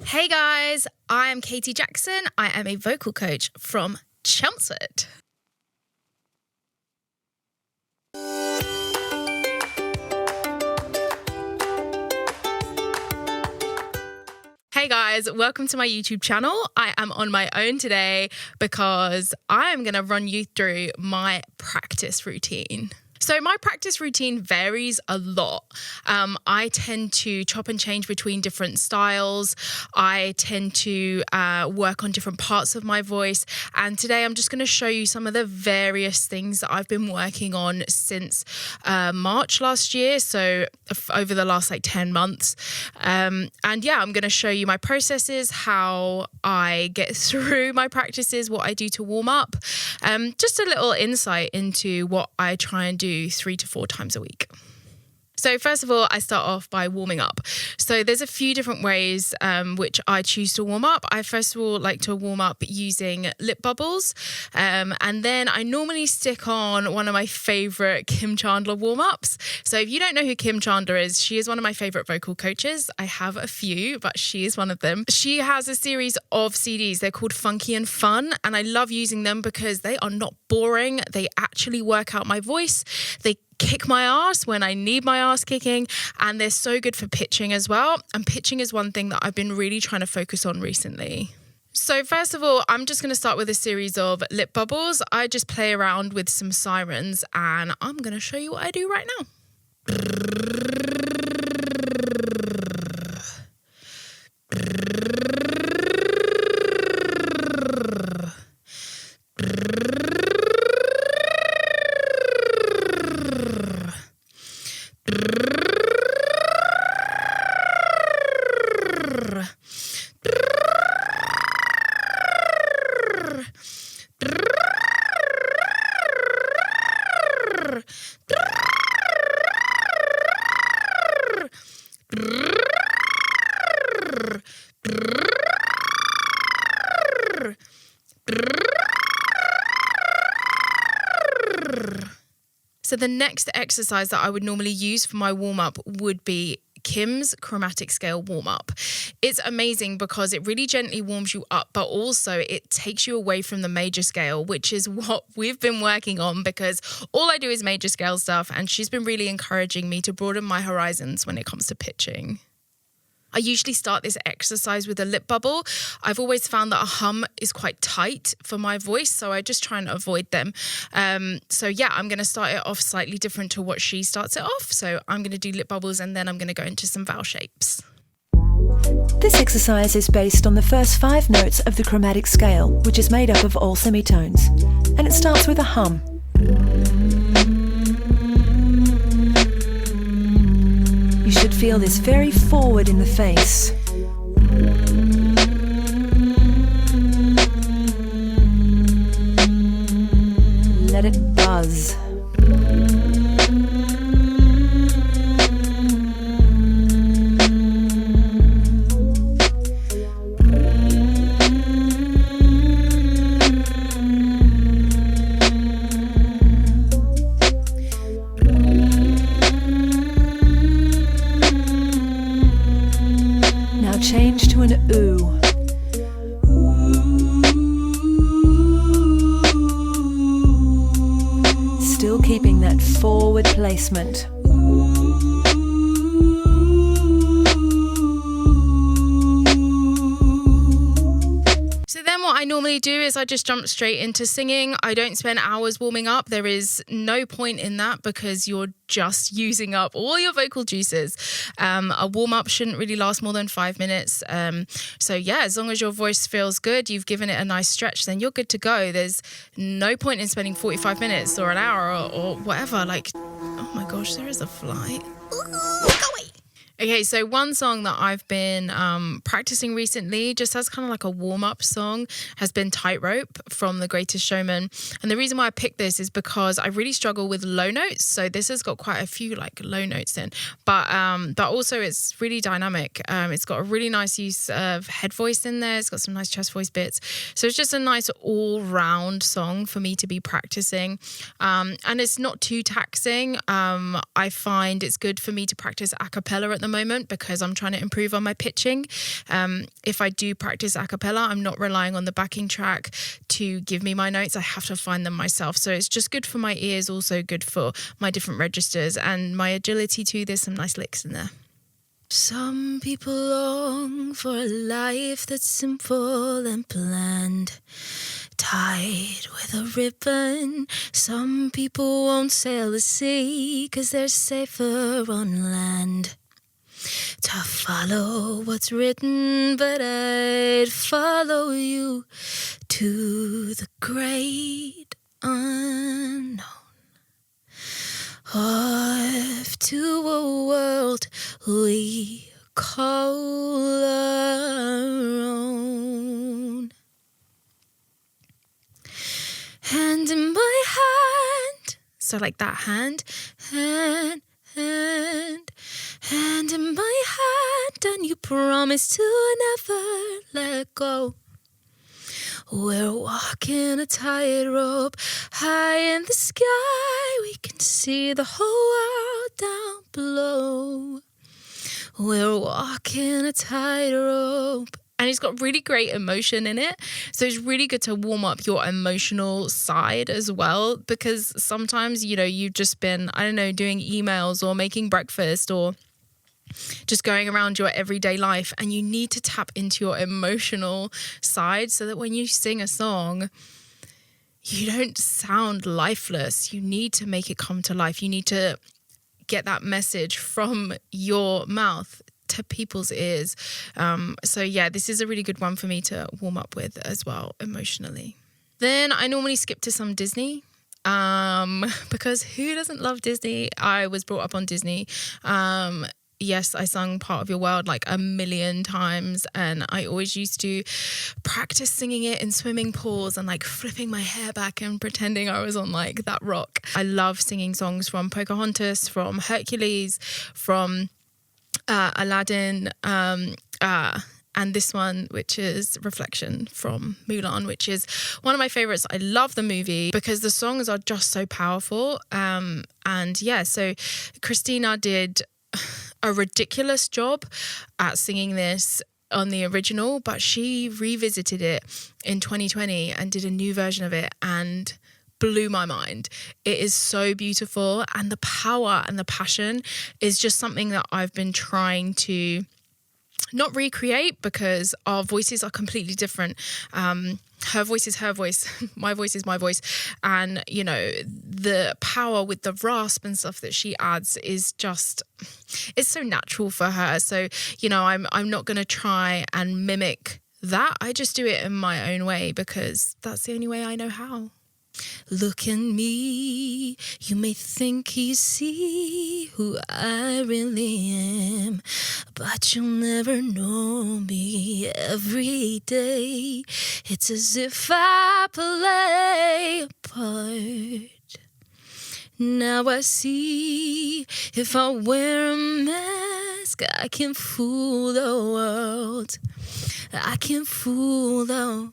Hey guys, I am Katy Jackson. I am a vocal coach from Chelmsford. Hey guys, welcome to my YouTube channel. I am on my own today because I'm going to run you through my practice routine. So my practice routine varies a lot. I tend to chop and change between different styles. I tend to work on different parts of my voice. And today I'm just going to show you some of the various things that I've been working on since March last year. So over the last 10 months. And yeah, I'm going to show you my processes, how I get through my practices, what I do to warm up. Just a little insight into what I try and do 3 to 4 times a week. So first of all, I start off by warming up. So there's a few different ways which I choose to warm up. I first of all like to warm up using lip bubbles. And then I normally stick on one of my favorite Kim Chandler warm-ups. So if you don't know who Kim Chandler is, she is one of my favorite vocal coaches. I have a few, but she is one of them. She has a series of CDs. They're called Funky and Fun. And I love using them because they are not boring. They actually work out my voice. They kick my ass when I need my ass kicking, and they're so good for pitching as well. And pitching is one thing that I've been really trying to focus on recently. So first of all, I'm just going to start with a series of lip bubbles. I just play around with some sirens, and I'm going to show you what I do right now. So the next exercise that I would normally use for my warm-up would be Kim's chromatic scale warm-up. It's amazing because it really gently warms you up, but also it takes you away from the major scale, which is what we've been working on because all I do is major scale stuff, and she's been really encouraging me to broaden my horizons when it comes to pitching. I usually start this exercise with a lip bubble. I've always found that a hum is quite tight for my voice, so I just try and avoid them. So yeah, I'm going to start it off slightly different to what she starts it off. So I'm going to do lip bubbles, and then I'm going to go into some vowel shapes. This exercise is based on the first 5 notes of the chromatic scale, which is made up of all semitones. And it starts with a hum. You should feel this very forward in the face. Let it buzz. Change to an ooh. Still keeping that forward placement. So then what I normally do is I just jump straight into singing. I don't spend hours warming up. There is no point in that because you're just using up all your vocal juices. A warm-up shouldn't really last more than 5 minutes. So yeah, as long as your voice feels good, you've given it a nice stretch, then you're good to go. There's no point in spending 45 minutes or an hour or whatever. Oh my gosh, there is a fly. Ooh, go away. Okay, so one song that I've been practicing recently, just as kind of like a warm-up song, has been Tightrope from The Greatest Showman. And the reason why I picked this is because I really struggle with low notes. So this has got quite a few low notes in, but also it's really dynamic. It's got a really nice use of head voice in there. It's got some nice chest voice bits. So it's just a nice all-round song for me to be practicing. And it's not too taxing. I find it's good for me to practice a cappella at the moment because I'm trying to improve on my pitching. If I do practice a cappella, I'm not relying on the backing track to give me my notes. I have to find them myself. So it's just good for my ears, also good for my different registers and my agility too. There's some nice licks in there. Some people long for a life that's simple and planned, tied with a ribbon. Some people won't sail the sea 'cause they're safer on land. To follow what's written, but I'd follow you to the great unknown. Off to a world we call our own. Hand in my hand, so like that hand in my hand, and you promise to never let go. We're walking a tightrope high in the sky. We can see the whole world down below. We're walking a tightrope. And it's got really great emotion in it. So it's really good to warm up your emotional side as well, because sometimes, you've just been, doing emails or making breakfast or just going around your everyday life, and you need to tap into your emotional side so that when you sing a song, you don't sound lifeless. You need to make it come to life. You need to get that message from your mouth to people's ears. So yeah, this is a really good one for me to warm up with as well emotionally. Then I normally skip to some Disney. Because who doesn't love Disney? I was brought up on Disney. Yes, I sung Part of Your World like a million times, and I always used to practice singing it in swimming pools and like flipping my hair back and pretending I was on like that rock. I love singing songs from Pocahontas, from Hercules, from Aladdin, and this one, which is Reflection from Mulan, which is one of my favorites. I love the movie because the songs are just so powerful. And yeah, so Christina did a ridiculous job at singing this on the original, but she revisited it in 2020 and did a new version of it and blew my mind. It is so beautiful, and the power and the passion is just something that I've been trying to not recreate because our voices are completely different. Her voice is her voice, my voice is my voice, and the power with the rasp and stuff that she adds is just, it's so natural for her. So I'm not going to try and mimic that. I just do it in my own way because that's the only way I know how. Look at me, you may think you see who I really am, but you'll never know me every day. It's as if I play a part. Now I see if I wear a mask, I can fool the world. I can fool the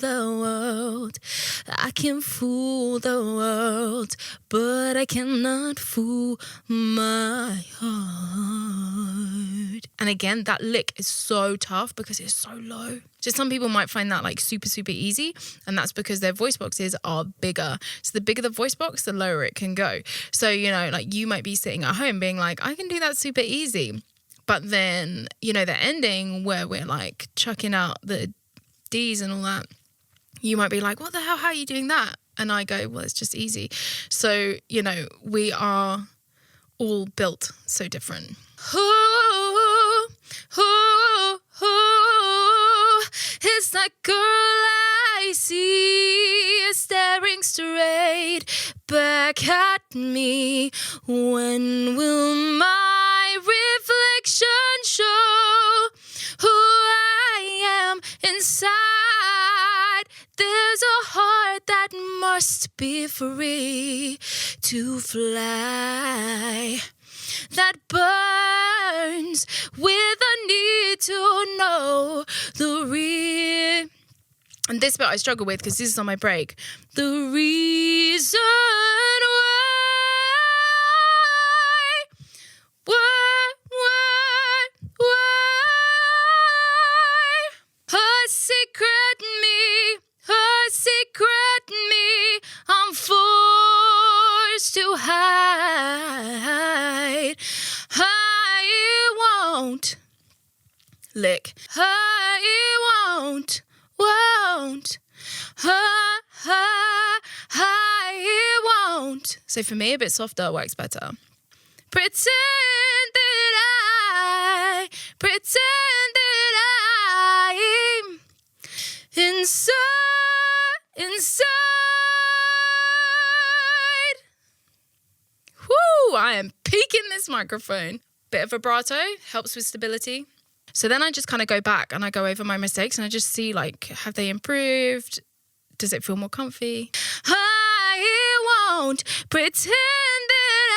world. I can fool the world, but I cannot fool my heart. And again, that lick is so tough because it's so low. So some people might find that like super, super easy, and that's because their voice boxes are bigger. So the bigger the voice box, the lower it can go. So, like you might be sitting at home being like, I can do that super easy. But then, the ending where we're like chucking out the D's and all that, you might be like, what the hell, how are you doing that? And I go, well, it's just easy. So, we are all built so different. Ooh, ooh, ooh, it's that girl I see staring straight back at me. When will my reflection show who I am inside? There's a heart that must be free to fly, that burns with a need to know the real. And this bit I struggle with because this is on my break. The reason why lick. I won't, I won't. So for me, a bit softer works better. Pretend that I'm inside. Woo, I am peaking this microphone. Bit of vibrato, helps with stability. So then I just kind of go back and I go over my mistakes and I just see, like, have they improved? Does it feel more comfy? I won't pretend that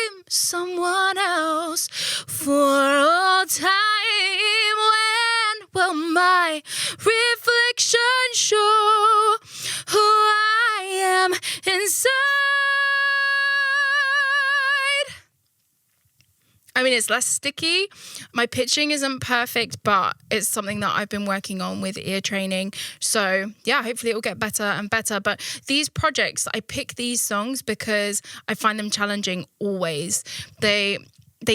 I'm someone else for all time. When will my reflection show who I am inside? I mean, it's less sticky. My pitching isn't perfect, but it's something that I've been working on with ear training. So yeah, hopefully it will get better and better. But these projects, I pick these songs because I find them challenging always. They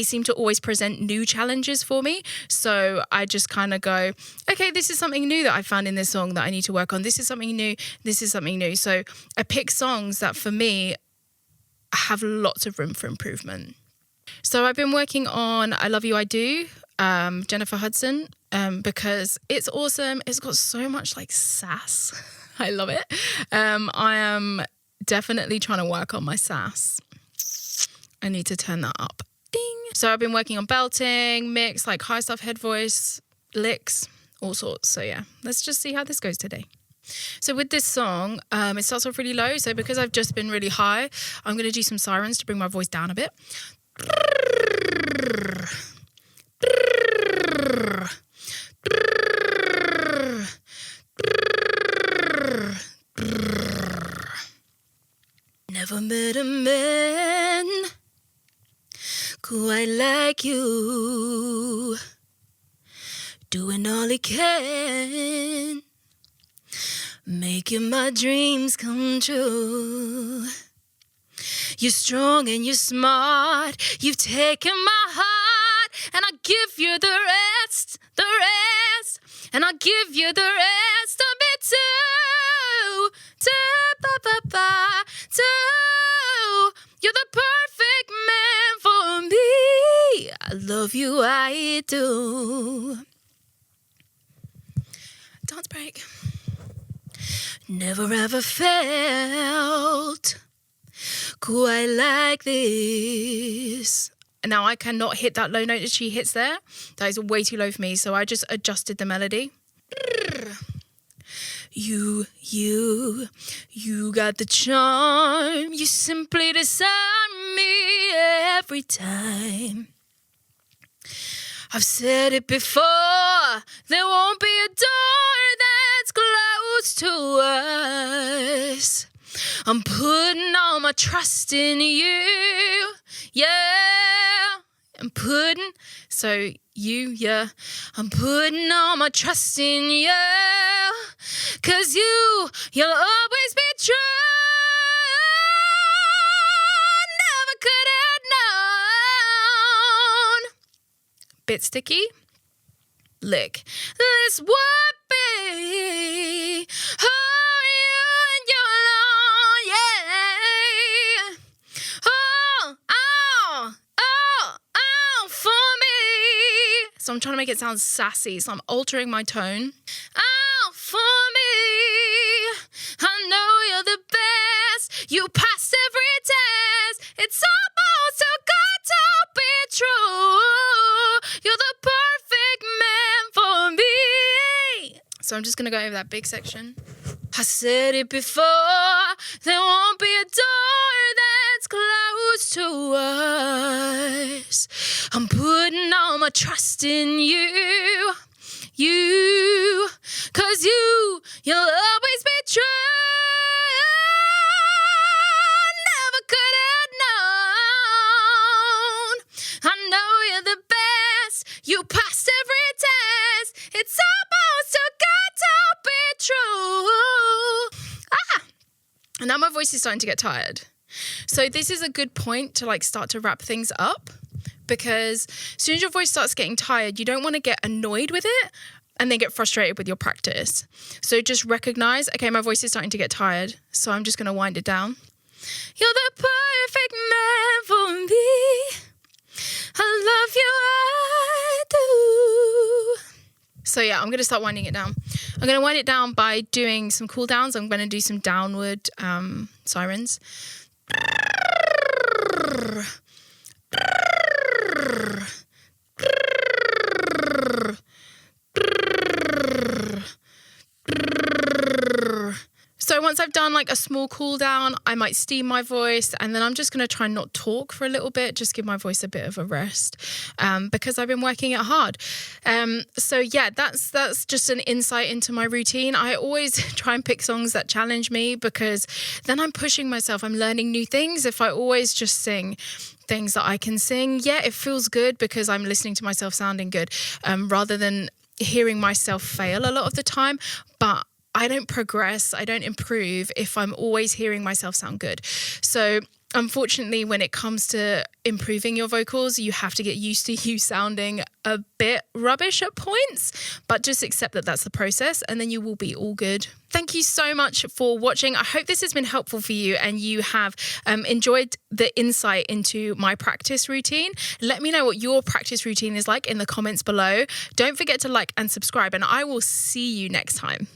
seem to always present new challenges for me. So I just kind of go, okay, this is something new that I found in this song that I need to work on. This is something new. This is something new. So I pick songs that for me have lots of room for improvement. So I've been working on I Love You, I Do, Jennifer Hudson, because it's awesome. It's got so much like sass. I love it. I am definitely trying to work on my sass. I need to turn that up. Ding. So I've been working on belting, mix, like high stuff, head voice, licks, all sorts. So yeah, let's just see how this goes today. So with this song, it starts off really low. So because I've just been really high, I'm going to do some sirens to bring my voice down a bit. Never met a man quite like you, doing all he can, making my dreams come true. You're strong and you're smart. You've taken my heart, and I'll give you the rest, and I'll give you the rest of me too. You're the perfect man for me. I love you, I do. Dance break. Never ever felt quite like this. And now I cannot hit that low note that she hits there. That is way too low for me, so I just adjusted the melody. You got the charm. You simply disarm me every time. I've said it before, there won't be a door that's closed to us. I'm putting all my trust in you, yeah. I'm putting all my trust in you, 'cause you'll always be true. Never could have known. Bit sticky. Lick. This would be so I'm trying to make it sound sassy, so I'm altering my tone. Oh, for me, I know you're the best. You passed every test. It's almost too good to be true. You're the perfect man for me. So I'm just going to go over that big section. I said it before, there won't be a door that's closed to us. I'm putting all my trust in you, 'cause you'll always be true. Never could have known. I know you're the best. You passed every test. It's almost too good to be true. And now my voice is starting to get tired. So this is a good point to like start to wrap things up, because as soon as your voice starts getting tired, you don't want to get annoyed with it and then get frustrated with your practice. So just recognize, okay, my voice is starting to get tired, so I'm just going to wind it down. You're the perfect man for me. I love you, I do. So yeah, I'm going to start winding it down. I'm going to wind it down by doing some cool downs. I'm going to do some downward sirens. So once I've done like a small cool down, I might steam my voice, and then I'm just going to try and not talk for a little bit, just give my voice a bit of a rest, because I've been working it hard. So yeah, that's just an insight into my routine. I always try and pick songs that challenge me, because then I'm pushing myself. I'm learning new things. If I always just sing things that I can sing, yeah, it feels good because I'm listening to myself sounding good, rather than hearing myself fail a lot of the time. But I don't progress, I don't improve if I'm always hearing myself sound good. So unfortunately, when it comes to improving your vocals, you have to get used to you sounding a bit rubbish at points, but just accept that that's the process, and then you will be all good. Thank you so much for watching. I hope this has been helpful for you and you have enjoyed the insight into my practice routine. Let me know what your practice routine is like in the comments below. Don't forget to like and subscribe, and I will see you next time.